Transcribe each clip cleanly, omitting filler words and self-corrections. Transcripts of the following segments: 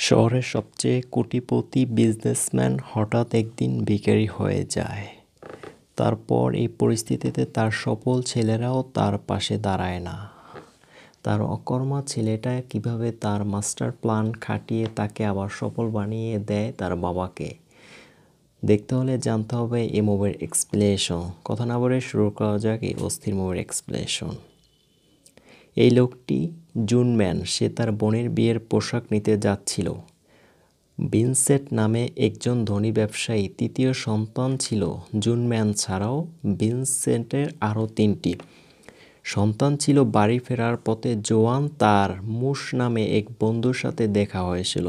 শহরের সবচেয়ে কোটিপতি বিজনেসম্যান হঠাৎ একদিন ভিখারি হয়ে যায়। তারপর এই পরিস্থিতিতে তার সফল ছেলেরাও তার পাশে দাঁড়ায় না। তার অকর্মা ছেলেটা কিভাবে তার মাস্টার প্ল্যান খাটিয়ে তাকে আবার সফল বানিয়ে দেয় তার বাবাকে। দেখতে হলে জানতে হবে এই মুভির এক্সপ্লেনেশন। কথা না বলে শুরু করা যাক এই অস্থির মুভির এক্সপ্লেনেশন। এই লোকটি জুনম্যান। সে তার বোনের বিয়ের পোশাক নিতে যাচ্ছিল। ভিনসেন্ট নামে একজন ধনী ব্যবসায়ী তৃতীয় সন্তান ছিল। জুনম্যান ছাড়াও ভিনসেন্টের আরও 3টি সন্তান ছিল। বাড়ি ফেরার পথে জোয়ান তার মুস নামে এক বন্ধুর সাথে দেখা হয়েছিল।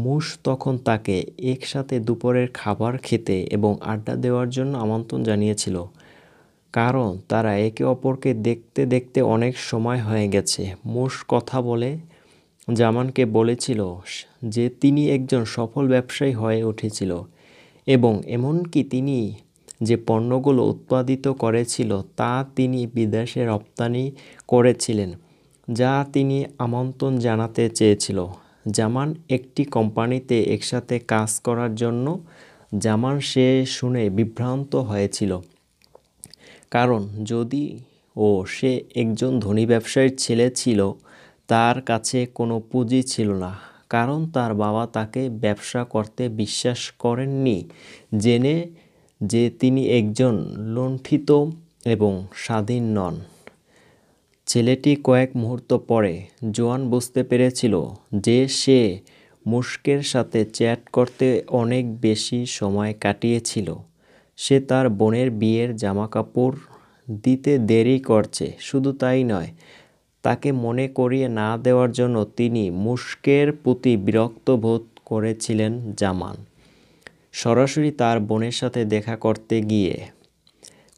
মুস তখন তাকে একসাথে দুপুরের খাবার খেতে এবং আড্ডা দেওয়ার জন্য আমন্ত্রণ জানিয়েছিল, কারণ তারা একে অপরকে দেখতে দেখতে অনেক সময় হয়ে গেছে। মুস কথা বলে জামানকে বলেছিল যে তিনি একজন সফল ব্যবসায়ী হয়ে উঠেছিল এবং এমনকি তিনি যে পণ্যগুলো উৎপাদিত করেছিল তা তিনি বিদেশে রপ্তানি করেছিলেন, যা তিনি আমন্ত্রণ জানাতে চেয়েছিল। জামান একটি কোম্পানিতে একসাথে কাজ করার জন্য। জামান সে শুনে বিভ্রান্ত হয়েছিল, কারণ যদিও সে একজন ধনী ব্যবসায়ীর ছেলে ছিল, তার কাছে কোনো পুঁজি ছিল না, কারণ তার বাবা তাকে ব্যবসা করতে বিশ্বাস করেননি, জেনে যে তিনি একজন লুণ্ঠিত এবং স্বাধীন নন। ছেলেটি কয়েক মুহূর্ত পরে জোয়ান বুঝতে পেরেছিল যে সে মুস্কের সাথে চ্যাট করতে অনেক বেশি সময় কাটিয়েছিল। সে তার বোনের বিয়ের জামাকাপড় দিতে দেরি করছে। শুধু তাই নয়, তাকে মনে করিয়ে না দেওয়ার জন্য তিনি মুস্কের প্রতি বিরক্ত বোধ করেছিলেন। জামান সরাসরি তার বোনের সাথে দেখা করতে গিয়ে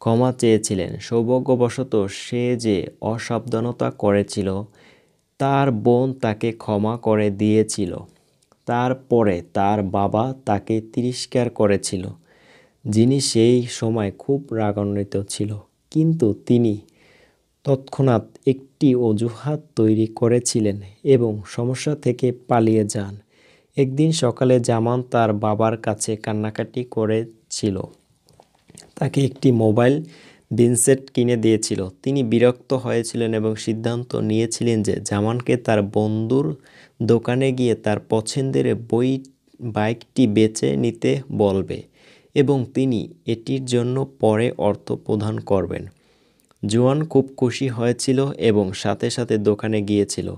ক্ষমা চেয়েছিলেন। সৌভাগ্যবশত সে যে অসাবধানতা করেছিল তার বোন তাকে ক্ষমা করে দিয়েছিল। তারপরে তার বাবা তাকে তিরস্কার করেছিল, যিনি সেই সময় খুব রাগান্বিত ছিল, কিন্তু তিনি তৎক্ষণাৎ একটি অজুহাত তৈরি করেছিলেন এবং সমস্যা থেকে পালিয়ে যান। একদিন সকালে জামান তার বাবার কাছে কান্নাকাটি করেছিল। তাকে একটি মোবাইল ভিনসেন্ট কিনে দিয়েছিল। তিনি বিরক্ত হয়েছিলেন এবং সিদ্ধান্ত নিয়েছিলেন যে জামানকে তার বন্ধুর দোকানে গিয়ে তার পছন্দের বাইকটি বেছে নিতে বলবে এবং তিনি এটির জন্য পরে অর্থ প্রদান করবেন। জোয়ান খুব খুশি হয়েছিল এবং সাথে সাথে দোকানে গিয়েছিল।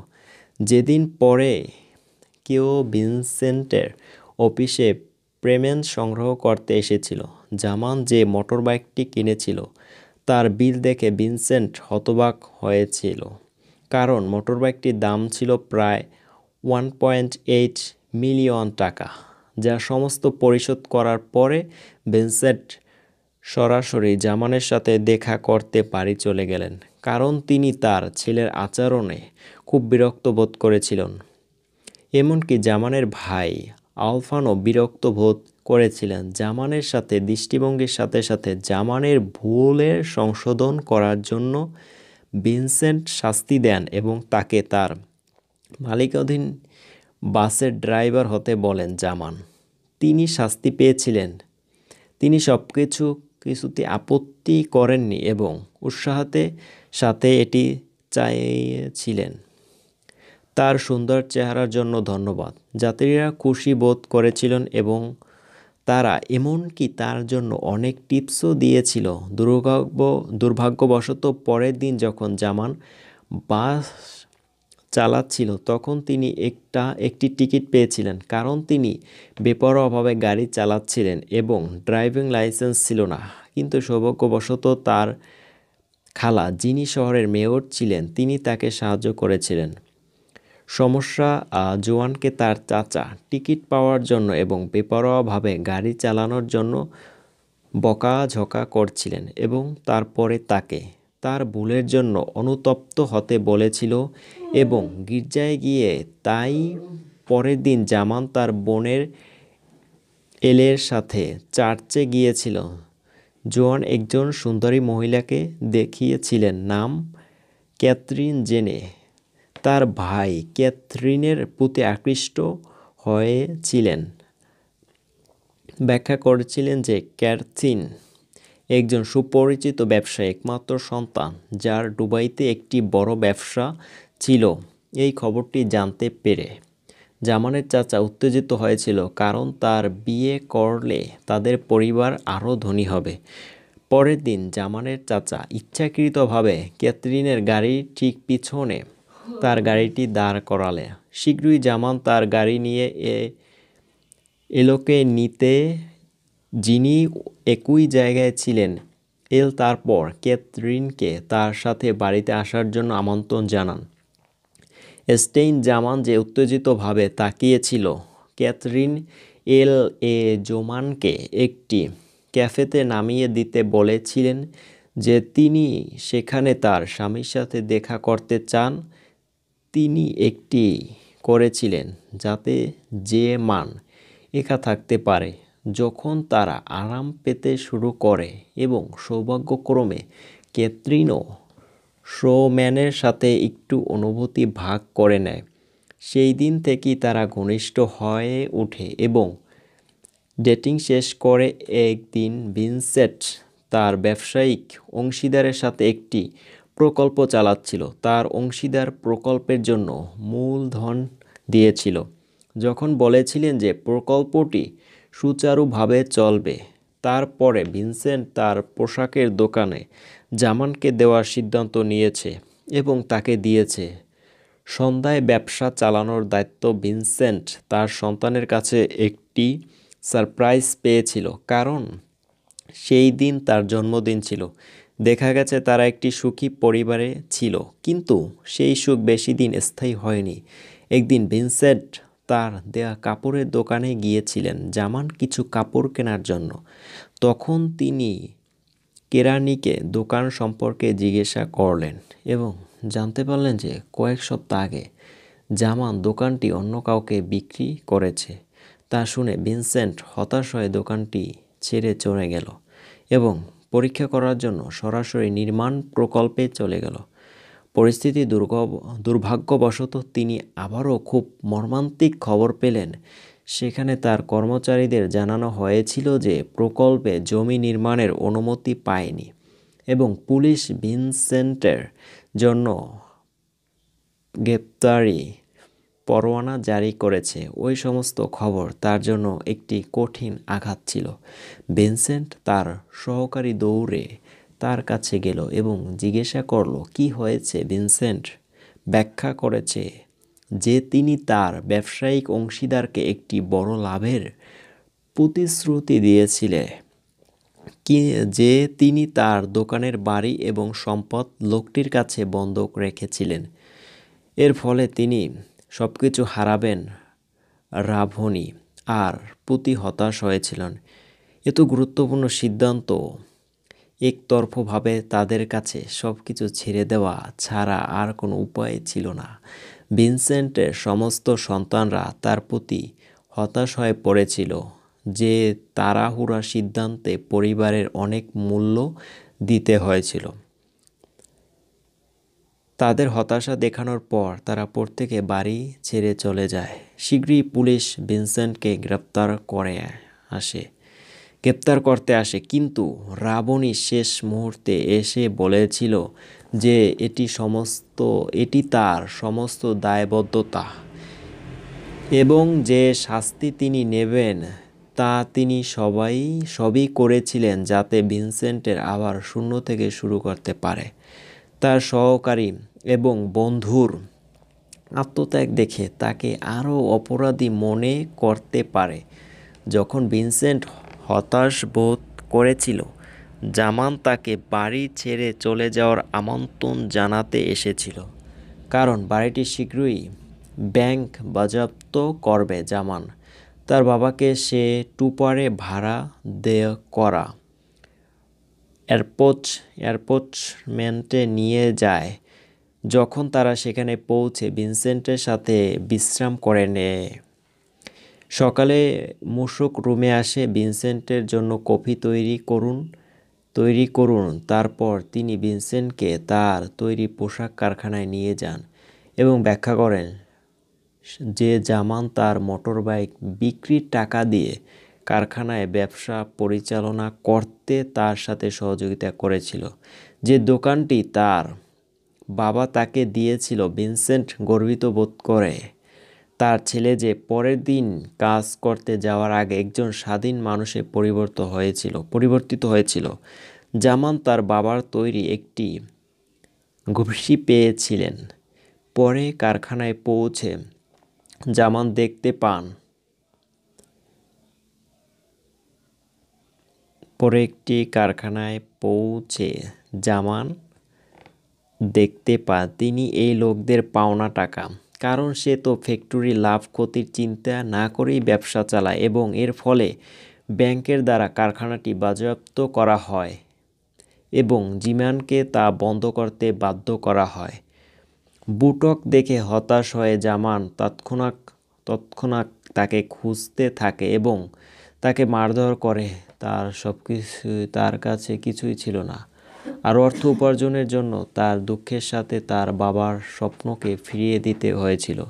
যেদিন পরে কেউ ভিনসেন্টের অফিসে পেমেন্ট সংগ্রহ করতে এসেছিল, জামান যে মোটরবাইকটি কিনেছিল তার বিল দেখে ভিনসেন্ট হতবাক হয়েছিল, কারণ মোটরবাইকটির দাম ছিল প্রায় 1.8 মিলিয়ন টাকা, যা সমস্ত পরিশোধ করার পরে ভিনসেন্ট সরাসরি জামানের সাথে দেখা করতে বাড়ি চলে গেলেন, কারণ তিনি তার ছেলের আচরণে খুব বিরক্ত বোধ করেছিলেন। এমনকি জামানের ভাই আলফানও বিরক্ত বোধ করেছিলেন। জামানের সাথে দৃষ্টিভঙ্গির সাথে সাথে জামানের ভুলের সংশোধন করার জন্য ভিনসেন্ট শাস্তি দেন এবং তাকে তার মালিকানাধীন বাসের ড্রাইভার হতে বলেন। জামান তিনি শাস্তি পেয়েছিলেন। তিনি কিছুতে আপত্তি করেননি এবং উৎসাহের সাথে এটি চাইছিলেন। তার সুন্দর চেহারার জন্য ধন্যবাদ। যাত্রীরা খুশি বোধ করেছিলেন এবং তারা এমনকি তার জন্য অনেক টিপসও দিয়েছিল। দুর্ভাগ্যবশত পরের দিন যখন জামান বাস চালাচ্ছিল তখন তিনি একটি টিকিট পেয়েছিলেন, কারণ তিনি বেপরোয়াভাবে গাড়ি চালাচ্ছিলেন এবং ড্রাইভিং লাইসেন্স ছিল না। কিন্তু সৌভাগ্যবশত তার খালা, যিনি শহরের মেয়র ছিলেন, তিনি তাকে সাহায্য করেছিলেন। সমস্যা জোয়ানকে তার চাচা টিকিট পাওয়ার জন্য এবং বেপরোয়াভাবে গাড়ি চালানোর জন্য বকাঝকা করছিলেন এবং তারপরে তাকে তার ভুলের জন্য অনুতপ্ত হতে বলেছিল এবং গির্জায় গিয়ে। তাই পরের দিন জামান তার বোনের এলের সাথে চার্চে গিয়েছিল। জোয়ান একজন সুন্দরী মহিলাকে দেখিয়েছিলেন, নাম ক্যাথরিন জেনে। তার ভাই ক্যাথরিনের প্রতি আকৃষ্ট হয়েছিলেন। ব্যাখ্যা করেছিলেন যে ক্যাথরিন একজন সুপরিচিত ব্যবসায়ী একমাত্র সন্তান, যার দুবাইতে একটি বড় ব্যবসা ছিল। এই খবরটি জানতে পেরে জামানের চাচা উত্তেজিত হয়েছিল, কারণ তার বিয়ে করলে তাদের পরিবার আরও ধনী হবে। পরের দিন জামানের চাচা ইচ্ছাকৃতভাবে ক্যাথরিনের গাড়ির ঠিক পিছনে তার গাড়িটি দাঁড় করালে। শীঘ্রই জামান তার গাড়ি নিয়ে এলোকে নিতে, যিনি একই জায়গায় ছিলেন। তারপর ক্যাথরিনকে তার সাথে বাড়িতে আসার জন্য আমন্ত্রণ জানান। স্টেইন জামান যে উত্তেজিতভাবে তাকিয়েছিল, ক্যাথরিন জোমানকে একটি ক্যাফেতে নামিয়ে দিতে বলেছিলেন যে তিনি সেখানে তার স্বামীর সাথে দেখা করতে চান। তিনি একটি করেছিলেন যাতে জেমান একা থাকতে পারে। যখন তারা আরাম পেতে শুরু করে এবং সৌভাগ্যক্রমে ক্যাথরিনও শোম্যানের সাথে একটু অনুভূতি ভাগ করে নেয়, সেই দিন থেকেই তারা ঘনিষ্ঠ হয়ে ওঠে এবং ডেটিং শেষ করে। একদিন ভিনসেন্ট তার ব্যবসায়িক অংশীদারের সাথে একটি প্রকল্প চালাচ্ছিল। তার অংশীদার প্রকল্পের জন্য মূলধন দিয়েছিল, যখন বলেছিলেন যে প্রকল্পটি সুচারুভাবে চলবে। তারপরে ভিনসেন্ট তার পোশাকের দোকানে জামানকে দেওয়ার সিদ্ধান্ত নিয়েছে এবং তাকে দিয়েছে। সন্ধ্যায় ব্যবসা চালানোর দায়িত্ব ভিনসেন্ট তার সন্তানের কাছে একটি সারপ্রাইজ পেয়েছিল, কারণ সেই দিন তার জন্মদিন ছিল। দেখা গেছে তারা একটি সুখী পরিবারে ছিল, কিন্তু সেই সুখ বেশি দিন স্থায়ী হয়নি। একদিন ভিনসেন্ট তার দেয়া কাপড়ের দোকানে গিয়েছিলেন জামান কিছু কাপড় কেনার জন্য। তখন তিনি কেরানিকে দোকান সম্পর্কে জিজ্ঞাসা করলেন এবং জানতে পারলেন যে কয়েক সপ্তাহ আগে জামান দোকানটি অন্য কাউকে বিক্রি করেছে। তা শুনে ভিনসেন্ট হতাশ হয়ে দোকানটি ছেড়ে চলে গেল এবং পরীক্ষা করার জন্য সরাসরি নির্মাণ প্রকল্পে চলে গেল। পরিস্থিতি দুর্ভাগ্যবশত তিনি আবারও খুব মর্মান্তিক খবর পেলেন। সেখানে তার কর্মচারীদের জানানো হয়েছিল যে প্রকল্পে জমি নির্মাণের অনুমতি পায়নি এবং পুলিশ ভিনসেন্টের জন্য গ্রেপ্তারি পরোয়ানা জারি করেছে। ওই সমস্ত খবর তার জন্য একটি কঠিন আঘাত ছিল। ভিনসেন্ট তার সহকারী দৌড়ে তার কাছে গেল এবং জিজ্ঞাসা করল, কি হয়েছে ভিনসেন্ট? ব্যাখ্যা করেছে যে তিনি তার ব্যবসায়িক অংশীদারকে একটি বড় লাভের প্রতিশ্রুতি দিয়েছিলেন, যে তিনি তার দোকানের বাড়ি এবং সম্পদ লোকটির কাছে বন্ধক রেখেছিলেন। এর ফলে তিনি সবকিছু হারাবেন। রাভনি আর প্রতি হতাশ হয়েছিলেন। এত গুরুত্বপূর্ণ সিদ্ধান্ত একতরফাভাবে তাদের কাছে সবকিছু ছেড়ে দেওয়া ছাড়া আর কোনো উপায় ছিল না। ভিনসেন্টের সমস্ত সন্তানরা তার প্রতি হতাশ হয়ে পড়েছিল যে তাড়াহুড়া সিদ্ধান্তে পরিবারের অনেক মূল্য দিতে হয়েছিল। তাদের হতাশা দেখানোর পর তারা প্রত্যেকে বাড়ি ছেড়ে চলে যায়। শীঘ্রই পুলিশ ভিনসেন্টকে গ্রেপ্তার করতে আসে, কিন্তু রাবণী শেষ মুহূর্তে এসে বলেছিল যে এটি তার সমস্ত দায়বদ্ধতা এবং যে শাস্তি তিনি নেবেন তা তিনি সবই করেছিলেন যাতে ভিনসেন্টের আবার শূন্য থেকে শুরু করতে পারে। তার সহকারী এবং বন্ধুর আত্মত্যাগ দেখে তাকে আরও অপরাধী মনে করতে পারে। যখন ভিনসেন্ট হতাশ বোধ করেছিল, জামান তাকে বাড়ি ছেড়ে চলে যাওয়ার আমন্ত্রণ জানাতে এসেছিল, কারণ বাড়িটি শীঘ্রই ব্যাংক বাজেয়াপ্ত করবে। জামান তার বাবাকে সে টুপারে ভাড়া করা অ্যাপার্টমেন্টে নিয়ে যায়। যখন তারা সেখানে পৌঁছে ভিনসেন্টের সাথে বিশ্রাম করে নেয়, সকালে মূসক রুমে আসে ভিনসেন্টের জন্য কফি তৈরি করুন। তারপর তিনি ভিনসেন্টকে তার তৈরি পোশাক কারখানায় নিয়ে যান এবং ব্যাখ্যা করেন যে জামান তার মোটরবাইক বিক্রির টাকা দিয়ে কারখানায় ব্যবসা পরিচালনা করতে তার সাথে সহযোগিতা করেছিল, যে দোকানটি তার বাবা তাকে দিয়েছিল। ভিনসেন্ট গর্বিত বোধ করে তার ছেলে যে পরের দিন কাজ করতে যাওয়ার আগে একজন স্বাধীন মানুষে পরিবর্তিত হয়েছিল। জামান তার বাবার তৈরি একটি ঘুষি পেয়েছিলেন। পরে কারখানায় পৌঁছে জামান দেখতে পান তিনি এই লোকদের পাওনা টাকা, কারণ সে তো ফ্যাক্টরি লাভ ক্ষতির চিন্তা না করেই ব্যবসা চালায় এবং এর ফলে ব্যাংকের দ্বারা কারখানাটি বাজেয়াপ্ত করা হয় এবং জিম্যানকে তা বন্ধ করতে বাধ্য করা হয়। বুটক দেখে হতাশ হয়ে জামান তৎক্ষণাৎ তাকে খুঁজতে থাকে এবং তাকে মারধর করে। তার কাছে কিছুই ছিল না, আর অর্থ উপার্জনের জন্য তার দুঃখের সাথে তার বাবার স্বপ্নকে ফিরিয়ে দিতে হয়েছিল।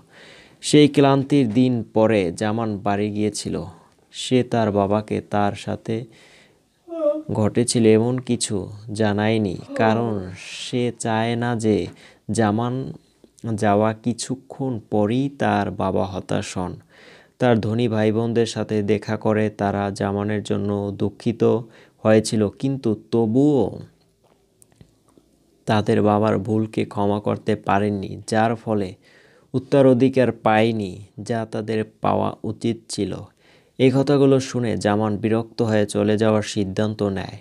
সেই ক্লান্তির দিন পরে জামান বাড়ি গিয়েছিল। সে তার বাবাকে তার সাথে ঘটেছিল এমন কিছু জানায়নি, কারণ সে চায় না যে জামান যাওয়া কিছুক্ষণ পরেই তার বাবা হতাশ হন। তার ধনী ভাই বোনদের সাথে দেখা করে তারা জামানের জন্য দুঃখিত হয়েছিল, কিন্তু তবুও তাদের বাবার ভুলকে ক্ষমা করতে পারেননি, যার ফলে উত্তরাধিকার পায়নি যা তাদের পাওয়া উচিত ছিল। এই কথাগুলো শুনে জামান বিরক্ত হয়ে চলে যাওয়ার সিদ্ধান্ত নেয়,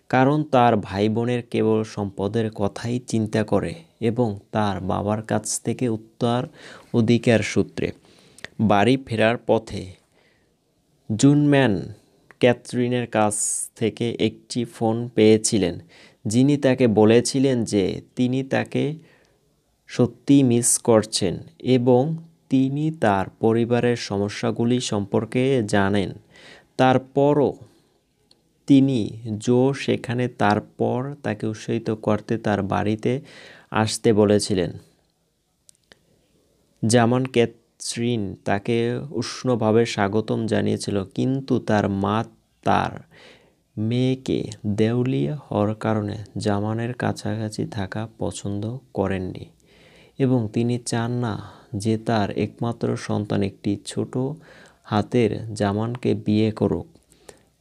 কারণ তার ভাই বোনের কেবল সম্পদের কথাই চিন্তা করে এবং তার বাবার কাছ থেকে উত্তরাধিকার সূত্রে। বাড়ি ফেরার পথে জুনম্যান ক্যাথরিনের কাছ থেকে একটি ফোন পেয়েছিলেন, যিনি তাকে বলেছিলেন যে তিনি তাকে সত্যিই মিস করছেন এবং তিনি তার পরিবারের সমস্যাগুলি সম্পর্কে জানেন। তারপরও তিনি সেখানে তারপর তাকে উৎসাহিত করতে তার বাড়িতে আসতে বলেছিলেন। জামান ক্যাথরিন তাকে উষ্ণভাবে স্বাগতম জানিয়েছিল, কিন্তু তার মা তার মেয়েকে দেউলিয়া হওয়ার কারণে জামানের কাছাকাছি থাকা পছন্দ করেননি এবং তিনি চান না যে তার একমাত্র সন্তান একটি ছোট হাতের জামানকে বিয়ে করুক।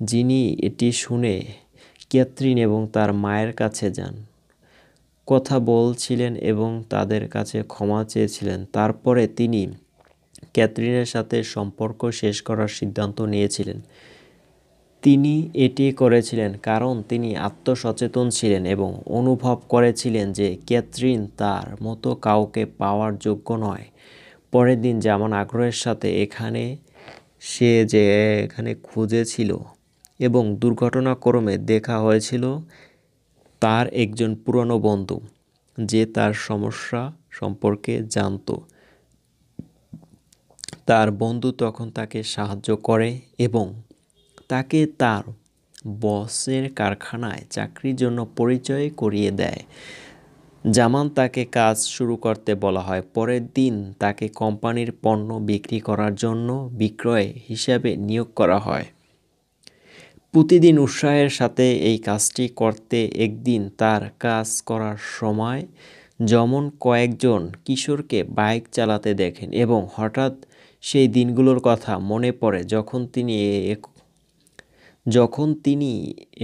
যিনি এটি শুনে ক্যাথরিন এবং তার মায়ের কাছে যান, কথা বলছিলেন এবং তাদের কাছে ক্ষমা চেয়েছিলেন। তারপরে তিনি ক্যাথরিনের সাথে সম্পর্ক শেষ করার সিদ্ধান্ত নিয়েছিলেন। তিনি এটি করেছিলেন কারণ তিনি আত্মসচেতন ছিলেন এবং অনুভব করেছিলেন যে ক্যাথরিন তার মতো কাউকে পাওয়ার যোগ্য নয়। পরের দিন জামান আগ্রহের সাথে এখানে খুঁজেছিল এবং দুর্ঘটনাক্রমে দেখা হয়েছিল তার একজন পুরনো বন্ধু, যে তার সমস্যা সম্পর্কে জানত। তার বন্ধু তখন তাকে সাহায্য করে এবং তাকে তার বসের কারখানায় চাকরির জন্য পরিচয় করিয়ে দেয়। জামান তাকে কাজ শুরু করতে বলা হয়। পরের দিন তাকে কোম্পানির পণ্য বিক্রি করার জন্য বিক্রয় হিসাবে নিয়োগ করা হয়। প্রতিদিন উৎসাহের সাথে এই কাজটি করতে একদিন তার কাজ করার সময় জামান কয়েকজন কিশোরকে বাইক চালাতে দেখেন এবং হঠাৎ সেই দিনগুলোর কথা মনে পড়ে যখন তিনি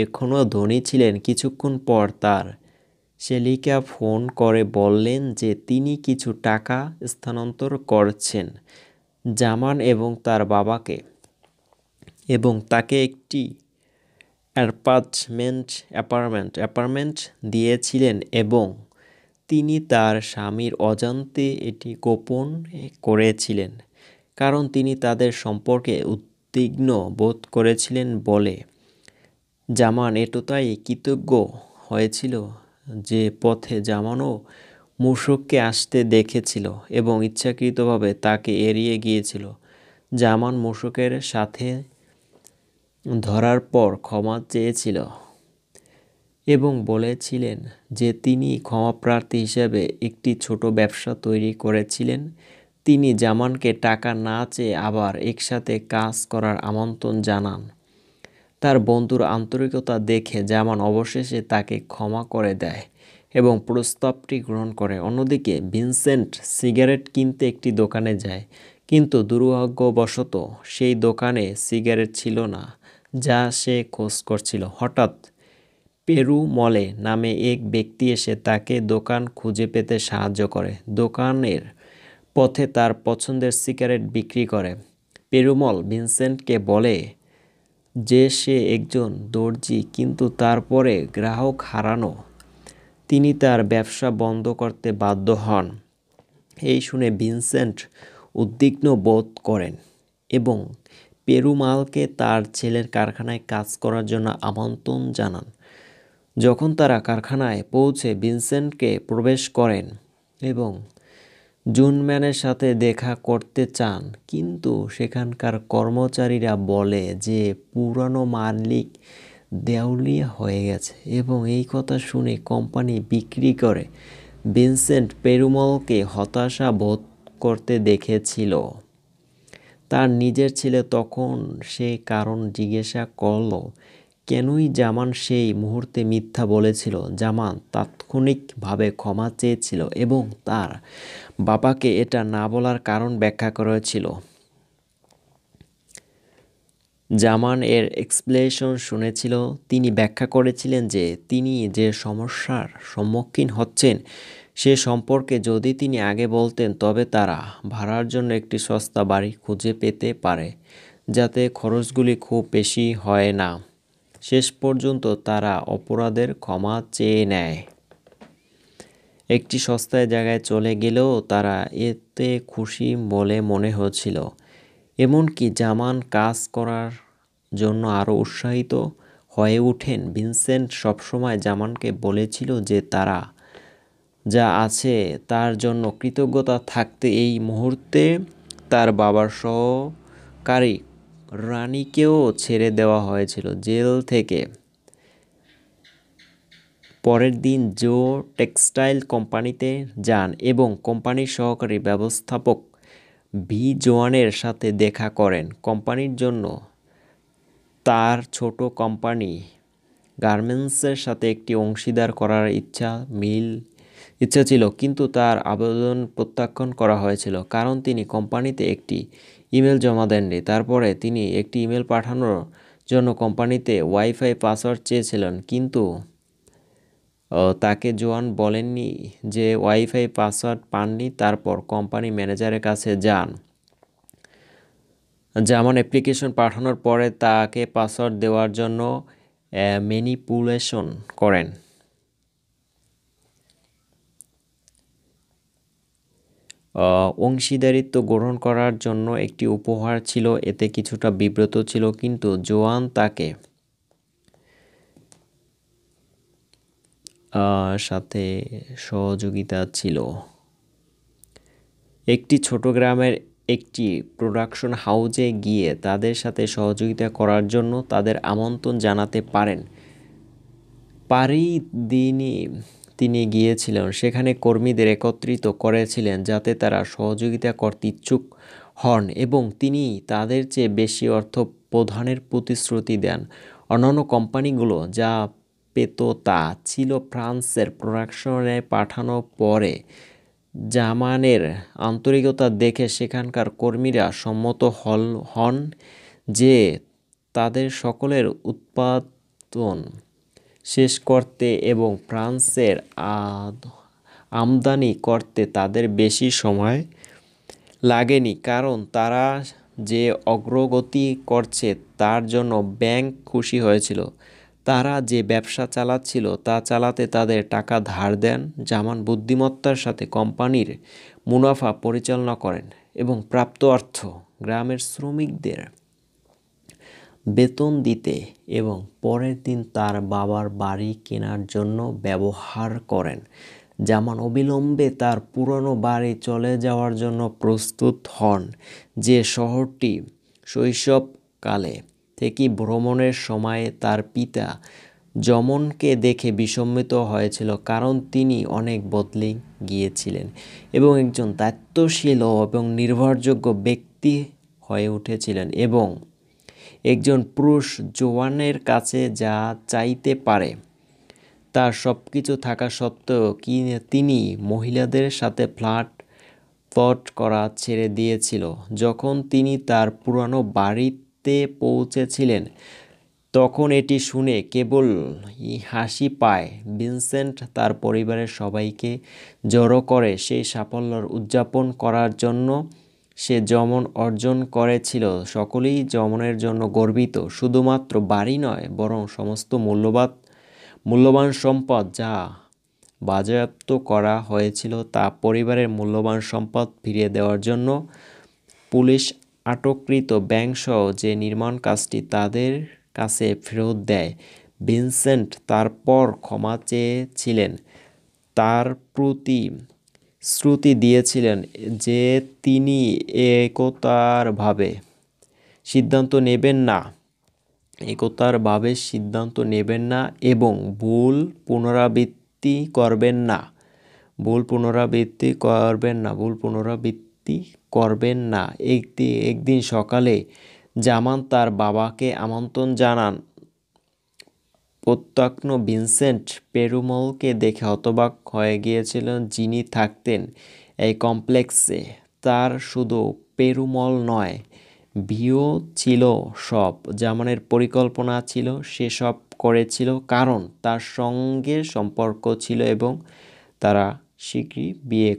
এখনও ধনী ছিলেন। কিছুক্ষণ পর তার শেলিকা ফোন করে বললেন যে তিনি কিছু টাকা স্থানান্তর করছেন জামান এবং তার বাবাকে এবং তাকে একটি অ্যাপার্টমেন্ট দিয়েছিলেন এবং তিনি তার স্বামীর অজান্তে এটি গোপন করেছিলেন, কারণ তিনি তাদের সম্পর্কে উদ্বিগ্ন বোধ করেছিলেন বলে। জামান এতটাই কৃতজ্ঞ হয়েছিল যে পথে জামানও মূসককে আসতে দেখেছিল এবং ইচ্ছাকৃতভাবে তাকে এড়িয়ে গিয়েছিল। জামান মূসকের সাথে ধরার পর ক্ষমা চেয়েছিল এবং বলেছিলেন যে তিনি ক্ষমাপ্রার্থী হিসেবে একটি ছোট ব্যবসা তৈরি করেছিলেন। তিনি জামানকে টাকা না চেয়ে আবার একসাথে কাজ করার আমন্ত্রণ জানান। তার বন্ধুর আন্তরিকতা দেখে জামান অবশেষে তাকে ক্ষমা করে দেয় এবং প্রস্তাবটি গ্রহণ করে। অন্যদিকে ভিনসেন্ট সিগারেট কিনতে একটি দোকানে যায়, কিন্তু দুর্ভাগ্যবশত সেই দোকানে সিগারেট ছিল না যা সে খোঁজ করছিল। হঠাৎ পেরুমলে নামে এক ব্যক্তি এসে তাকে দোকান খুঁজে পেতে সাহায্য করে। দোকানের পথে তার পছন্দের সিগারেট বিক্রি করে। পেরুমল ভিনসেন্টকে বলে যে সে একজন দর্জি, কিন্তু তারপরে গ্রাহক হারানো তিনি তার ব্যবসা বন্ধ করতে বাধ্য হন। এই শুনে ভিনসেন্ট উদ্বিগ্ন বোধ করেন এবং পেরুমালকে তার ছেলের কারখানায় কাজ করার জন্য আমন্ত্রণ জানান। যখন তারা কারখানায় পৌঁছে ভিনসেন্টকে প্রবেশ করেন এবং জুনম্যানের সাথে দেখা করতে চান, কিন্তু সেখানকার কর্মচারীরা বলে যে পুরানো মালিক দেউলিয়া হয়ে গেছে এবং এই কথা শুনে কোম্পানি বিক্রি করে। ভিনসেন্ট পেরুমলকে হতাশা বোধ করতে দেখেছিল তার নিজের ছেলে। তখন সে কারণ জিজ্ঞাসা করল কেনই জামান সেই মুহূর্তে মিথ্যা বলেছিল। জামান তাৎক্ষণিকভাবে ক্ষমা চেয়েছিল এবং তার বাবাকে এটা না বলার কারণ ব্যাখ্যা করেছিল। জামান এর এক্সপ্লেনেশন শুনেছিল। তিনি ব্যাখ্যা করেছিলেন যে তিনি যে সমস্যার সম্মুখীন হচ্ছেন সে সম্পর্কে যদি তিনি আগে বলতেন, তবে তারা ভাড়ার জন্য একটি সস্তা বাড়ি খুঁজে পেতে পারে যাতে খরচগুলি খুব বেশি হয় না। শেষ পর্যন্ত তারা অপরাধের ক্ষমা চেয়ে নেয়। একটি সস্তায় জায়গায় চলে গেলেও তারা এতে খুশি বলে মনে হচ্ছিল। এমনকি জামান কাজ করার জন্য আরও উৎসাহিত হয়ে ওঠেন। ভিনসেন্ট সবসময় জামানকে বলেছিল যে তারা যা আছে তার জন্য কৃতজ্ঞতা থাকতে। এই মুহূর্তে তার বাবার সহকারী রানীকেও ছেড়ে দেওয়া হয়েছিল জেল থেকে। পরের দিন জো টেক্সটাইল কোম্পানিতে যান এবং কোম্পানির সহকারী ব্যবস্থাপক ভি জোয়ানের সাথে দেখা করেন। কোম্পানির জন্য তার ছোট কোম্পানি গার্মেন্টসের সাথে একটি অংশীদার করার ইচ্ছা ছিল, কিন্তু তার আবেদন প্রত্যাখ্যান করা হয়েছিল কারণ তিনি কোম্পানিতে একটি ইমেল জমা দেননি। তারপরে তিনি একটি ইমেল পাঠানোর জন্য কোম্পানিতে ওয়াইফাই পাসওয়ার্ড চেয়েছিলেন, কিন্তু তাকে জোয়ান বলেননি যে ওয়াইফাই পাসওয়ার্ড পাননি। তারপর কোম্পানি ম্যানেজারের কাছে যান। জামান অ্যাপ্লিকেশন পাঠানোর পরে তাকে পাসওয়ার্ড দেওয়ার জন্য ম্যানিপুলেশন করেন। অংশীদারিত্ব গ্রহণ করার জন্য একটি উপহার ছিল। এতে কিছুটা বিব্রত ছিল, কিন্তু জোয়ান তাকে সাথে সহযোগিতা ছিল। একটি ছোট গ্রামের একটি প্রোডাকশন হাউসে গিয়ে তাদের সাথে সহযোগিতা করার জন্য তাদের আমন্ত্রণ জানাতে পারেন। পরের দিনই তিনি গিয়েছিলেন। সেখানে কর্মীদের একত্রিত করেছিলেন যাতে তারা সহযোগিতা করতে ইচ্ছুক হন এবং তিনি তাদের চেয়ে বেশি অর্থ প্রদানের প্রতিশ্রুতি দেন। অন্যান্য কোম্পানিগুলো যা পেত তা ছিল ফ্রান্সের প্রোডাকশনে পাঠানো। পরে জামানের আন্তরিকতা দেখে সেখানকার কর্মীরা সম্মত হন যে তাদের সকলের উৎপাদন শেষ করতে এবং ফ্রান্সের আমদানি করতে তাদের বেশি সময় লাগেনি, কারণ তারা যে অগ্রগতি করছে তার জন্য ব্যাংক খুশি হয়েছিল। তারা যে ব্যবসা চালাচ্ছিল তা চালাতে তাদের টাকা ধার দেন। জামান বুদ্ধিমত্তার সাথে কোম্পানির মুনাফা পরিচালনা করেন এবং প্রাপ্ত অর্থ গ্রামের শ্রমিকদের বেতন দিতে এবং পরের দিন তার বাবার বাড়ি কেনার জন্য ব্যবহার করেন। জামান অবিলম্বে তার পুরনো বাড়ি চলে যাওয়ার জন্য প্রস্তুত হন, যে শহরটি শৈশবকালে থেকেই ভ্রমণের সময়ে তার পিতা যমনকে দেখে বিস্মিত হয়েছিল, কারণ তিনি অনেক বদলে গিয়েছিলেন এবং একজন দায়িত্বশীল এবং নির্ভরযোগ্য ব্যক্তি হয়ে উঠেছিলেন, এবং একজন পুরুষ জোয়ানের কাছে যা চাইতে পারে তার সবকিছু থাকা সত্ত্বেও তিনি মহিলাদের সাথে ফ্লার্ট করা ছেড়ে দিয়েছিল। যখন তিনি তার পুরানো বাড়িতে পৌঁছেছিলেন, তখন এটি শুনে কেবল হাসি পায়। ভিনসেন্ট তার পরিবারের সবাইকে জড়ো করে সেই সাফল্য উদযাপন করার জন্য। সে যেমন অর্জন করেছিল, সকলেই যেমনের জন্য গর্বিত। শুধুমাত্র বাড়ি নয়, বরং সমস্ত মূল্যবান সম্পদ যা বাজেয়াপ্ত করা হয়েছিল তা পরিবারের মূল্যবান সম্পদ ফিরিয়ে দেওয়ার জন্য। পুলিশ আটককৃত ব্যাংকসহ যে নির্মাণ কাজটি তাদের কাছে ফেরত দেয়। ভিনসেন্ট তারপর ক্ষমা চেয়েছিলেন, তার প্রতি শ্রুতি দিয়েছিলেন যে তিনি একতারভাবে সিদ্ধান্ত নেবেন না এবং ভুল পুনরাবৃত্তি করবেন না। একদিন সকালে জামান তার বাবাকে আমন্ত্রণ জানান। প্রত্যক্ষ ভিনসেন্ট পেরুমলকে দেখে হতবাক হয়ে গিয়েছিলেন, যিনি থাকতেন এই কমপ্লেক্সে। তার শুধু পেরুমল নয়, ভিও ছিল সব। জামানের পরিকল্পনা ছিল, সে সব করেছিল কারণ তার সঙ্গে সম্পর্ক ছিল এবং তারা শীঘ্রই বিয়ে